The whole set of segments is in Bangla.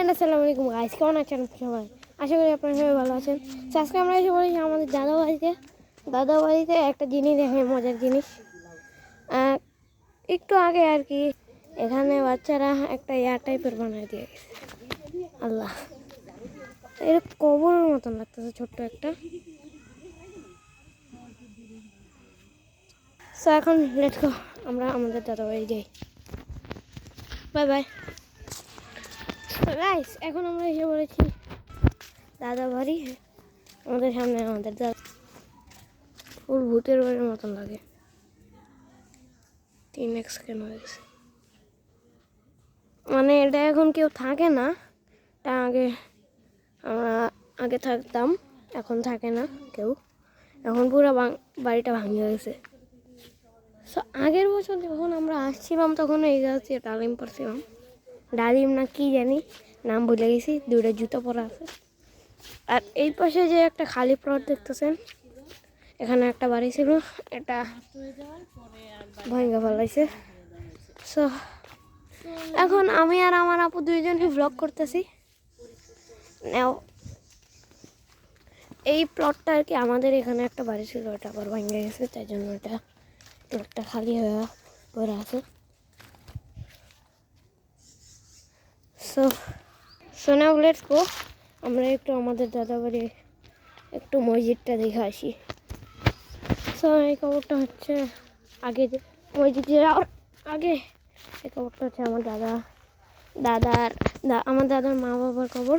অ্যান্ড আসসালামু আলাইকুম গাইস, কেমন আছেন সবাই? আশা করি আপনারা সবাই ভালো আছেন। আজকে আমরা এসে বলেছি আমাদের দাদাবাড়িতে একটা জিনিস দেখে, মজার জিনিস। একটু আগে আর কি এখানে বাচ্চারা একটা এয়ার টাইপের বানিয়ে দিয়ে গেছে। আল্লাহ, এর কবরের মতন লাগতেছে, ছোট্ট একটা। সো এখন লেটস গো, আমরা আমাদের দাদাবাড়ি যাই। বাই বাই গাইস, এখন আমরা এসে বলেছি দাদাবাড়ি। আমাদের সামনে আমাদের দাদা, ফুল ভূতের বাড়ির মতন লাগে। 3x কেন হয়ে গেছে, মানে এটা এখন কেউ থাকে না। তা আমরা আগে থাকতাম, এখন থাকে না কেউ। এখন পুরো বাড়িটা ভাঙিয়ে গেছে। সো আগের বছর যখন আমরা আসছিলাম তখন এই গাছে ডালিম পড়ছিলাম, ডালিম না কি জানি নাম ভুলে গেছি। 2টা জুতো পরা আছে। আর এই পাশে যে একটা খালি প্লট দেখতেছেন, এখানে একটা বাড়ি ছিল, এটা ভাঙা ফেলাইছে। সো এখন আমি আর আমার আপু দুইজনই ভ্লগ করতেছি। এই প্লটটা আর কি আমাদের এখানে একটা বাড়ি ছিল, ওটা আবার ভাঙে গেছে, তাই জন্য এটা প্লটটা খালি হয়ে পড়ে আছে। সো নাও লেটস গো, আমরা একটু আমাদের দাদাবাড়ি একটু মসজিদটা দেখে আসি। সো এই খবরটা হচ্ছে আগে যে মসজিদ যাওয়ার আগে এই খবরটা হচ্ছে আমার আমার দাদার মা বাবার খবর।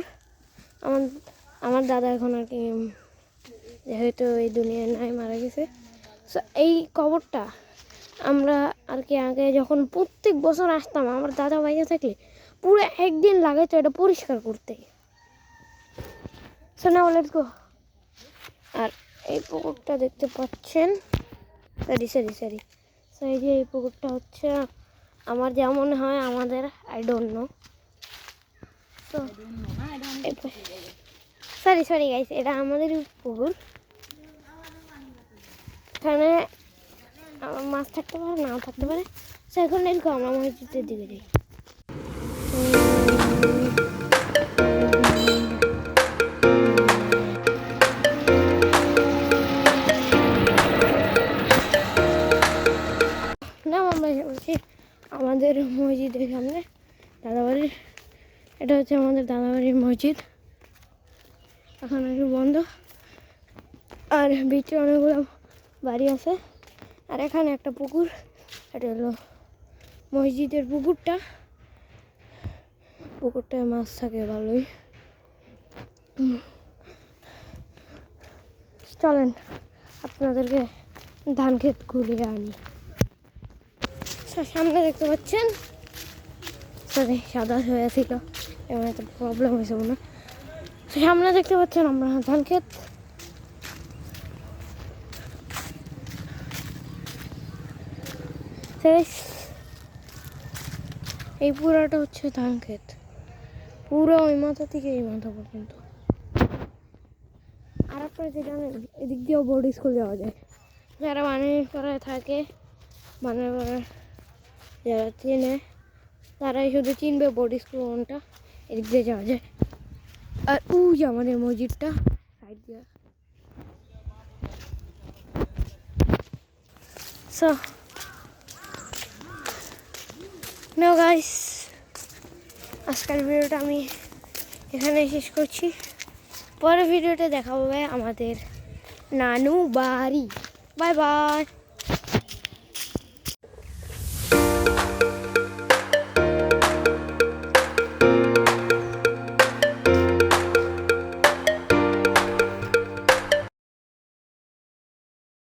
আমার দাদা এখন আর কি যেহেতু এই দুনিয়ায় নাই, মারা গেছে। সো এই খবরটা আমরা আর কি আগে যখন প্রত্যেক বছর আসতাম, আমার দাদা বাইরে থাকলে পুরো একদিন লাগাইতো এটা পরিষ্কার করতে। So now let's go. আর এই পুকুরটা দেখতে পাচ্ছেন, সরি সো এই যে এই পুকুরটা হচ্ছে আমার যা মনে হয় আমাদের, আই ডোন্ট নো। তো সরি গাইস, এটা আমাদের পুকুর। এখানে মাছ থাকতে পারে, নাও থাকতে পারে। সো এখন এরকম আমরা মসজিদের দিকে যাই। আমরা বলছি আমাদের মসজিদের সামনে দাদাবাড়ির, এটা হচ্ছে আমাদের দাদাবাড়ির মসজিদ। এখন একটু বন্ধ, আর বিচে অনেকগুলো বাড়ি আছে। আর এখানে একটা পুকুর, এটা হলো মসজিদের পুকুরটায় মাছ থাকে ভালোই। চলেন আপনাদেরকে ধান ক্ষেত ঘুরিয়ে আনি। সামনে দেখতে পাচ্ছেন, সরি সাদা হয়েছিল, এমন একটা প্রবলেম হয়েছে মনে। সামনে দেখতে পাচ্ছেন আমরা ধান ক্ষেত। এই পুরাটা হচ্ছে ধান ক্ষেত, পুরো ওই মাথা থেকে এই মাথা পর্যন্ত। আর আপনারা কি জানেন, এদিক দিয়েও বোর্ড স্কুল যাওয়া যায়। যারা বানিয়ে থাকে, যারা চেনে তারাই শুধু চিনবে বোর্ড স্কুল কোনটা, এদিক দিয়ে যাওয়া যায়। আর যে আমাদের মসজিদটা সাইড দিয়ে। সো নো গাইস, আজকের ভিডিওটা আমি এখানে শেষ করছি। পরের ভিডিওতে দেখা হবে আমাদের নানু বাড়ি। Bye bye.